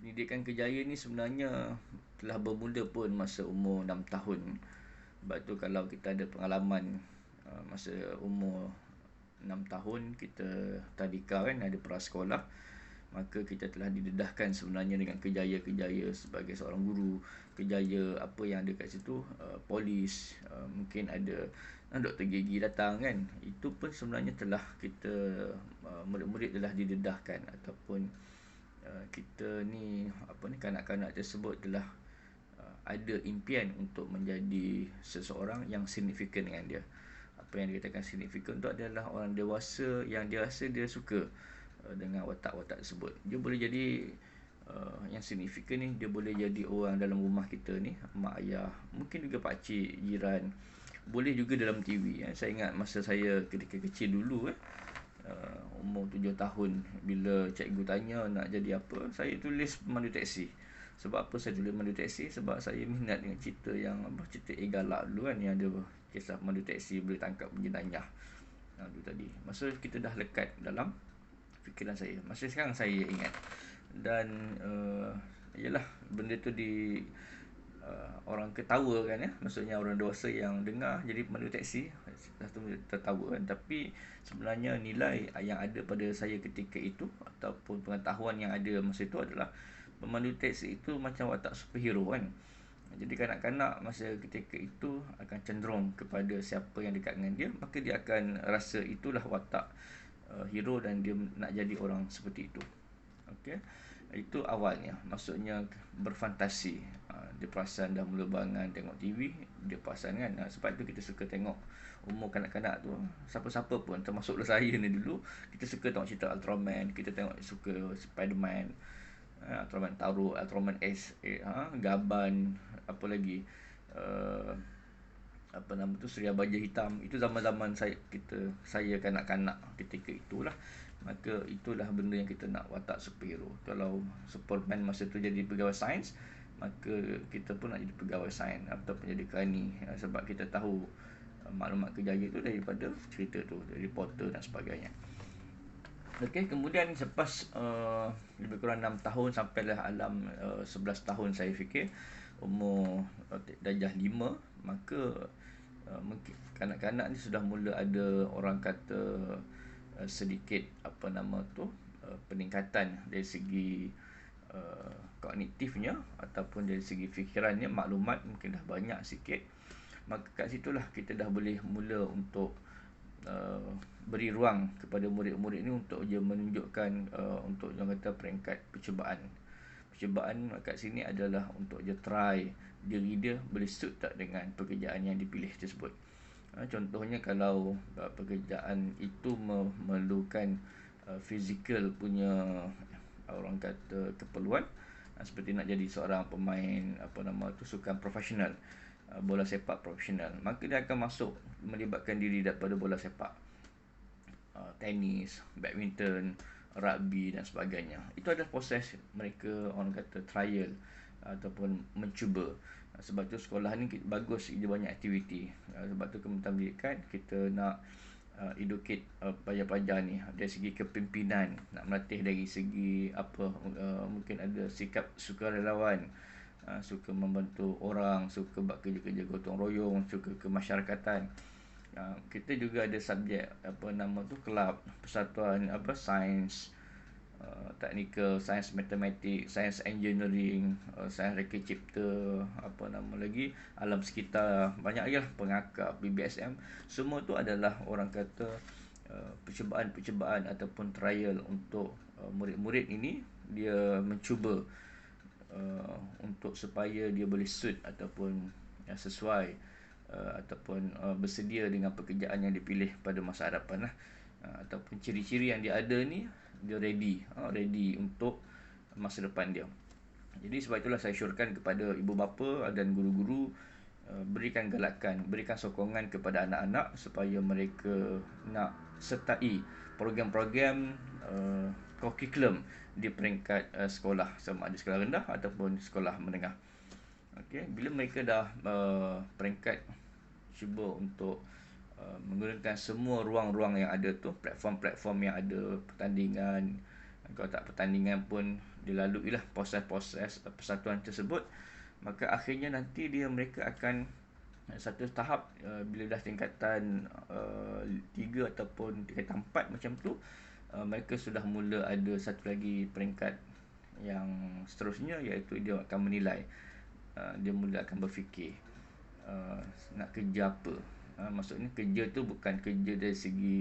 Pendidikan Kejaya ni sebenarnya telah bermula pun masa umur 6 tahun. Sebab tu kalau kita ada pengalaman masa umur 6 tahun kita tadika kan, ada prasekolah, maka kita telah didedahkan sebenarnya dengan kejaya-kejaya sebagai seorang guru, kejaya apa yang ada kat situ, polis, mungkin ada doktor gigi datang kan. Itu pun sebenarnya telah kita, murid-murid telah didedahkan ataupun kita ni kanak-kanak tersebut telah ada impian untuk menjadi seseorang yang signifikan dengan dia. Apa yang dikatakan signifikan tu adalah orang dewasa yang dia rasa dia suka dengan watak-watak tersebut. Dia boleh jadi yang signifikan ni, dia boleh jadi orang dalam rumah kita ni, mak ayah, mungkin juga pakcik, jiran, boleh juga dalam TV. Saya ingat masa saya ketika kecil dulu, umur 7 tahun, bila cikgu tanya nak jadi apa, saya tulis pemandu teksi. Sebab apa saya tulis pemandu teksi? Sebab saya minat dengan cerita yang cerita Galak dulu kan, yang ada kisah pemandu teksi boleh tangkap jenayah. Itu tadi. Masa kita dah lekat dalam fikiran saya. Masa sekarang saya ingat. Dan yalah, benda tu orang ketawa kan, maksudnya orang dewasa yang dengar jadi pemandu teksi tu tertawa kan. Tapi sebenarnya nilai yang ada pada saya ketika itu ataupun pengetahuan yang ada masa itu adalah pemandu teksi itu macam watak superhero kan. Jadi kanak-kanak masa ketika itu akan cenderung kepada siapa yang dekat dengan dia, maka dia akan rasa itulah watak hero dan dia nak jadi orang seperti itu. Okey. Itu awalnya, maksudnya berfantasi. Dia perasan dah mula bangun tengok TV, dia perasan kan. Sebab tu kita suka tengok umur kanak-kanak tu, siapa-siapa pun, termasuklah saya ni dulu, kita suka tengok cerita Ultraman, kita suka Spiderman, Ultraman Taruh, Ultraman S, Gaban, apa lagi, apa nama tu, Suria Baja Hitam. Itu zaman-zaman saya kanak-kanak ketika itulah. Maka itulah benda yang kita nak, watak superhero. Kalau Superman masa tu jadi pegawai sains, maka kita pun nak jadi pegawai sains ataupun jadi kerani, sebab kita tahu maklumat kejaya tu daripada cerita tu, dari reporter dan sebagainya. Okey, kemudian selepas lebih kurang 6 tahun sampailah alam 11 tahun saya fikir, umur darjah 5, maka mungkin kanak-kanak ni sudah mula ada orang kata sedikit peningkatan dari segi kognitifnya ataupun dari segi fikirannya, maklumat mungkin dah banyak sikit. Maka kat situlah kita dah boleh mula untuk beri ruang kepada murid-murid ni untuk dia menunjukkan untuk yang kata peringkat percubaan. Percubaan kat sini adalah untuk dia try diri dia boleh suit tak dengan pekerjaan yang dipilih tersebut. Contohnya kalau pekerjaan itu memerlukan fizikal punya orang kata keperluan, seperti nak jadi seorang pemain sukan profesional, bola sepak profesional, maka dia akan masuk melibatkan diri daripada bola sepak, tenis, badminton, rugby dan sebagainya. Itu adalah proses mereka orang kata trial ataupun mencuba. Sebab tu sekolah ni bagus, dia banyak aktiviti. Sebab tu Kementerian Pendidikan kita nak educate pelajar-pelajar ni dari segi kepimpinan, nak melatih dari segi mungkin ada sikap sukarelawan, suka membantu orang, suka buat kerja-kerja gotong royong, suka kemasyarakatan. Kita juga ada subjek kelab, persatuan sains, teknikal, sains matematik, sains engineering, sains reka cipta, alam sekitar, banyak lagi lah, pengakap, BBSM. Semua tu adalah orang kata percubaan-percubaan ataupun trial untuk murid-murid ini dia mencuba untuk supaya dia boleh suit ataupun sesuai ataupun bersedia dengan pekerjaan yang dipilih pada masa hadapan lah. Ataupun ciri-ciri yang dia ada ni, dia ready untuk masa depan dia. Jadi sebab itulah saya syorkan kepada ibu bapa dan guru-guru, berikan galakan, berikan sokongan kepada anak-anak supaya mereka nak sertai program-program kurikulum di peringkat sekolah, sama ada sekolah rendah ataupun sekolah menengah. Okey, bila mereka dah peringkat cuba untuk menggunakan semua ruang-ruang yang ada tu, platform-platform yang ada, pertandingan, Kalau tak pertandingan pun dilalui lah proses-proses persatuan tersebut, maka akhirnya nanti mereka akan satu tahap bila dah tingkatan 3 ataupun tingkatan 4 macam tu, mereka sudah mula ada satu lagi peringkat yang seterusnya, iaitu dia akan menilai. Dia mula akan berfikir nak kerja apa. Maksudnya kerja tu bukan kerja dari segi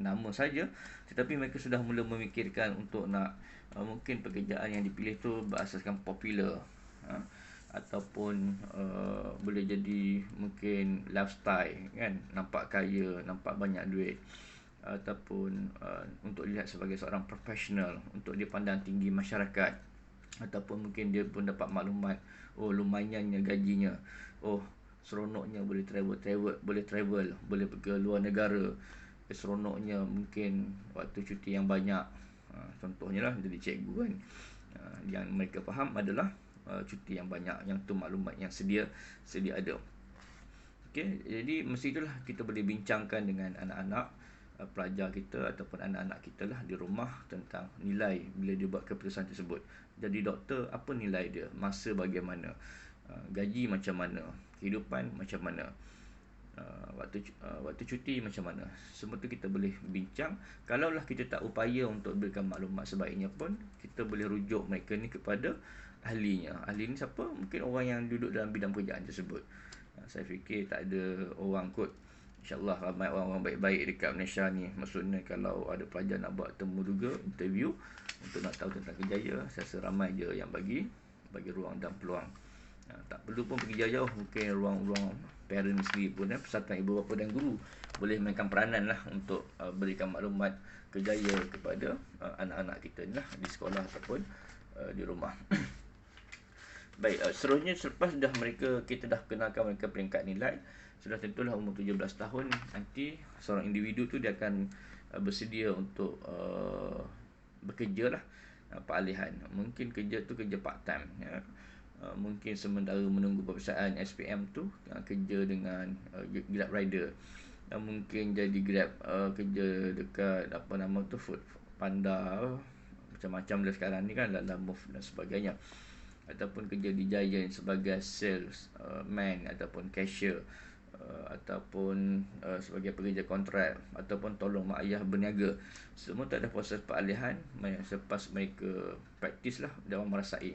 nama saja, tetapi mereka sudah mula memikirkan untuk nak mungkin pekerjaan yang dipilih tu berasaskan popular, ataupun boleh jadi mungkin lifestyle kan, nampak kaya, nampak banyak duit, ataupun untuk dilihat sebagai seorang profesional, untuk dipandang tinggi masyarakat, ataupun mungkin dia pun dapat maklumat, lumayannya gajinya, seronoknya boleh travel, boleh pergi ke luar negara, seronoknya mungkin waktu cuti yang banyak. Contohnya lah jadi cikgu kan, yang mereka faham adalah cuti yang banyak, yang tu maklumat yang sedia ada. Okey, jadi mesti itulah kita boleh bincangkan dengan anak-anak pelajar kita ataupun anak-anak kita lah di rumah tentang nilai bila dia buat keputusan tersebut. Jadi doktor, apa nilai dia, masa bagaimana, gaji macam mana, kehidupan macam mana, waktu cuti macam mana. Semua tu kita boleh bincang. Kalaulah kita tak upaya untuk berikan maklumat sebaiknya pun, kita boleh rujuk mereka ni kepada ahlinya. Ahli ni siapa? Mungkin orang yang duduk dalam bidang pekerjaan tersebut. Saya fikir tak ada orang kot, InsyaAllah ramai orang-orang baik-baik dekat Malaysia ni. Maksudnya kalau ada pelajar nak buat temu juga, interview untuk nak tahu tentang kerjaya, saya rasa ramai je yang bagi ruang dan peluang. Tak perlu pun pergi jauh-jauh, mungkin ruang-ruang parent sendiri pun, persatuan ibu bapa dan guru boleh mainkan peranan lah untuk berikan maklumat kerjaya kepada anak-anak kita ni lah, di sekolah ataupun di rumah. Baik, seterusnya selepas kita dah kenalkan mereka peringkat nilai, sudah tentulah umur 17 tahun nanti seorang individu tu dia akan bersedia untuk bekerja lah, peralihan. Mungkin kerja tu kerja part time, ya. Mungkin sementara menunggu peperiksaan SPM tu, kerja dengan Grab rider, mungkin jadi Grab, kerja dekat Food Panda, macam-macam dah sekarang ni kan, dalam Move dan sebagainya, ataupun kerja di Giant sebagai sales man ataupun cashier, ataupun sebagai pekerja kontrak, ataupun tolong mak ayah berniaga. Semua tak ada proses peralihan. Selepas mereka praktis lah, dia orang merasai.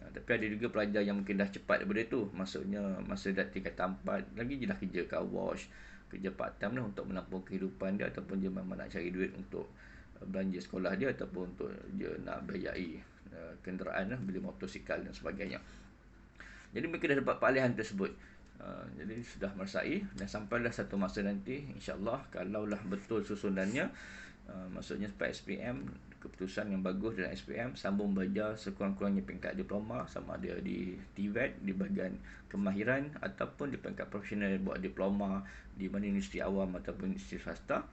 Tapi ada juga pelajar yang mungkin dah cepat daripada tu, maksudnya masa dah tingkatan 4 lagi je dah kerja car wash, kerja part time lah untuk menampung kehidupan dia, ataupun dia memang nak cari duit untuk belanja sekolah dia, ataupun untuk dia nak bayai kenderaan lah, beli motosikal dan sebagainya. Jadi mereka dah dapat peralihan tersebut. Jadi sudah merasai, dan sampailah satu masa nanti, insyaAllah kalaulah betul susunannya, maksudnya sampai SPM, keputusan yang bagus dalam SPM, sambung belajar sekurang-kurangnya peringkat diploma, sama ada di TVET di bahagian kemahiran, ataupun di peringkat profesional buat diploma di mana universiti awam ataupun universiti swasta.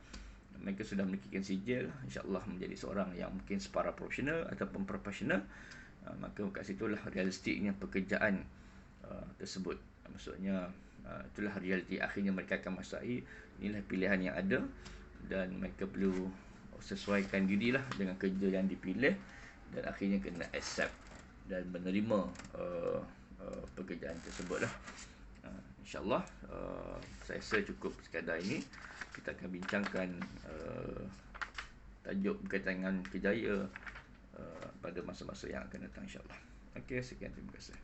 Mereka sudah memiliki sijil, insyaAllah menjadi seorang yang mungkin separa profesional ataupun profesional. Maka kat situlah realistiknya pekerjaan tersebut. Maksudnya itulah realiti akhirnya mereka akan masai. Inilah pilihan yang ada, dan mereka perlu sesuaikan dirilah dengan kerja yang dipilih, dan akhirnya kena accept dan menerima pekerjaan tersebut lah. InsyaAllah saya rasa cukup sekadar ini. Kita akan bincangkan tajuk berkaitan dengan kerjaya pada masa-masa yang akan datang, insyaAllah. Okey, sekian, terima kasih.